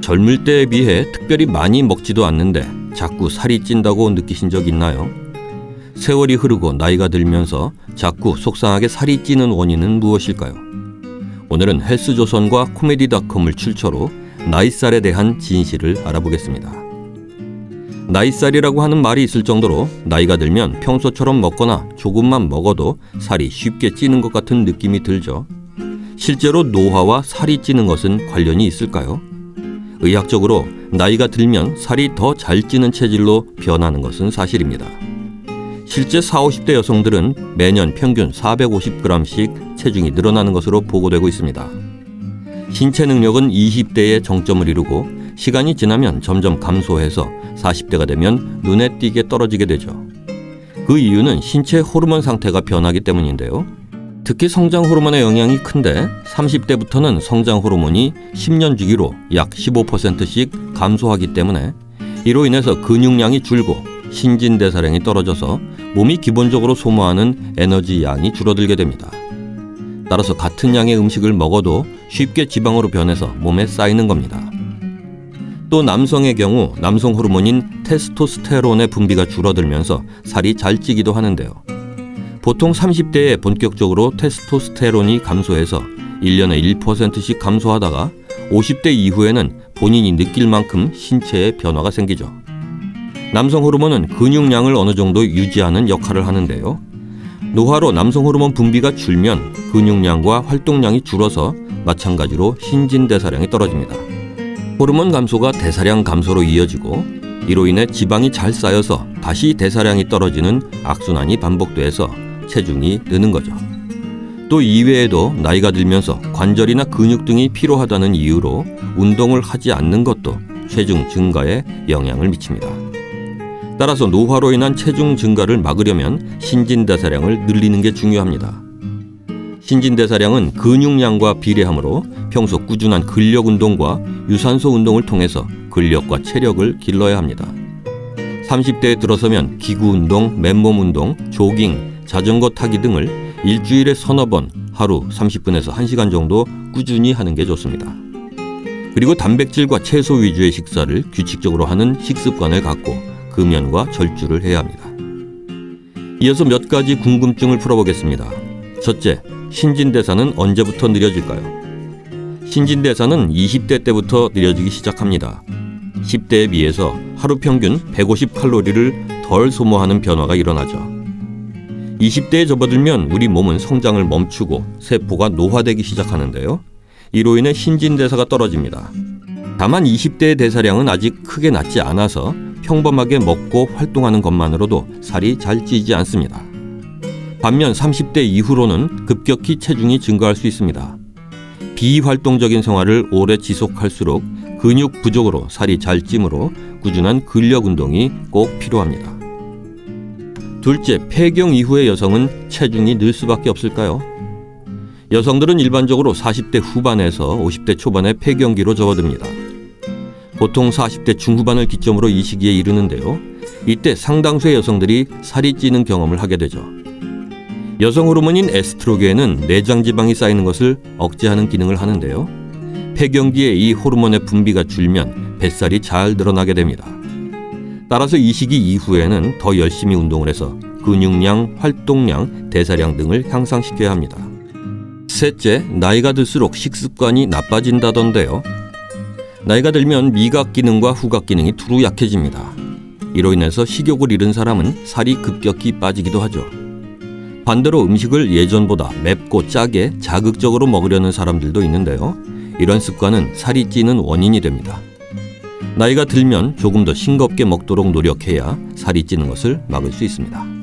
젊을 때에 비해 특별히 많이 먹지도 않는데 자꾸 살이 찐다고 느끼신 적 있나요? 세월이 흐르고 나이가 들면서 자꾸 속상하게 살이 찌는 원인은 무엇일까요? 오늘은 헬스조선과 코미디닷컴을 출처로 나이살에 대한 진실을 알아보겠습니다. 나이살이라고 하는 말이 있을 정도로 나이가 들면 평소처럼 먹거나 조금만 먹어도 살이 쉽게 찌는 것 같은 느낌이 들죠. 실제로 노화와 살이 찌는 것은 관련이 있을까요? 의학적으로 나이가 들면 살이 더 잘 찌는 체질로 변하는 것은 사실입니다. 실제 40, 50대 여성들은 매년 평균 450g씩 체중이 늘어나는 것으로 보고되고 있습니다. 신체 능력은 20대에 정점을 이루고 시간이 지나면 점점 감소해서 40대가 되면 눈에 띄게 떨어지게 되죠. 그 이유는 신체 호르몬 상태가 변하기 때문인데요. 특히 성장 호르몬의 영향이 큰데 30대부터는 성장 호르몬이 10년 주기로 약 15%씩 감소하기 때문에 이로 인해서 근육량이 줄고 신진대사량이 떨어져서 몸이 기본적으로 소모하는 에너지 양이 줄어들게 됩니다. 따라서 같은 양의 음식을 먹어도 쉽게 지방으로 변해서 몸에 쌓이는 겁니다. 또 남성의 경우 남성 호르몬인 테스토스테론의 분비가 줄어들면서 살이 잘 찌기도 하는데요. 보통 30대에 본격적으로 테스토스테론이 감소해서 1년에 1%씩 감소하다가 50대 이후에는 본인이 느낄 만큼 신체에 변화가 생기죠. 남성 호르몬은 근육량을 어느 정도 유지하는 역할을 하는데요. 노화로 남성 호르몬 분비가 줄면 근육량과 활동량이 줄어서 마찬가지로 신진대사량이 떨어집니다. 호르몬 감소가 대사량 감소로 이어지고 이로 인해 지방이 잘 쌓여서 다시 대사량이 떨어지는 악순환이 반복돼서 체중이 느는 거죠. 또 이외에도 나이가 들면서 관절이나 근육 등이 피로하다는 이유로 운동을 하지 않는 것도 체중 증가에 영향을 미칩니다. 따라서 노화로 인한 체중 증가를 막으려면 신진대사량을 늘리는 게 중요합니다. 신진대사량은 근육량과 비례하므로 평소 꾸준한 근력 운동과 유산소 운동을 통해서 근력과 체력을 길러야 합니다. 30대에 들어서면 기구 운동, 맨몸 운동, 조깅, 자전거 타기 등을 일주일에 서너 번 하루 30분에서 1시간 정도 꾸준히 하는 게 좋습니다. 그리고 단백질과 채소 위주의 식사를 규칙적으로 하는 식습관을 갖고 금연과 절주를 해야 합니다. 이어서 몇 가지 궁금증을 풀어보겠습니다. 첫째, 신진대사는 언제부터 느려질까요? 신진대사는 20대 때부터 느려지기 시작합니다. 10대에 비해서 하루 평균 150칼로리를 덜 소모하는 변화가 일어나죠. 20대에 접어들면 우리 몸은 성장을 멈추고 세포가 노화되기 시작하는데요. 이로 인해 신진대사가 떨어집니다. 다만 20대의 대사량은 아직 크게 낮지 않아서 평범하게 먹고 활동하는 것만으로도 살이 잘 찌지 않습니다. 반면 30대 이후로는 급격히 체중이 증가할 수 있습니다. 비활동적인 생활을 오래 지속할수록 근육 부족으로 살이 잘 찌므로 꾸준한 근력 운동이 꼭 필요합니다. 둘째, 폐경 이후의 여성은 체중이 늘 수밖에 없을까요? 여성들은 일반적으로 40대 후반에서 50대 초반의 폐경기로 접어듭니다. 보통 40대 중후반을 기점으로 이 시기에 이르는데요. 이때 상당수의 여성들이 살이 찌는 경험을 하게 되죠. 여성 호르몬인 에스트로겐은 내장 지방이 쌓이는 것을 억제하는 기능을 하는데요. 폐경기에 이 호르몬의 분비가 줄면 뱃살이 잘 늘어나게 됩니다. 따라서 이 시기 이후에는 더 열심히 운동을 해서 근육량, 활동량, 대사량 등을 향상시켜야 합니다. 셋째, 나이가 들수록 식습관이 나빠진다던데요. 나이가 들면 미각 기능과 후각 기능이 두루 약해집니다. 이로 인해서 식욕을 잃은 사람은 살이 급격히 빠지기도 하죠. 반대로 음식을 예전보다 맵고 짜게 자극적으로 먹으려는 사람들도 있는데요. 이런 습관은 살이 찌는 원인이 됩니다. 나이가 들면 조금 더 싱겁게 먹도록 노력해야 살이 찌는 것을 막을 수 있습니다.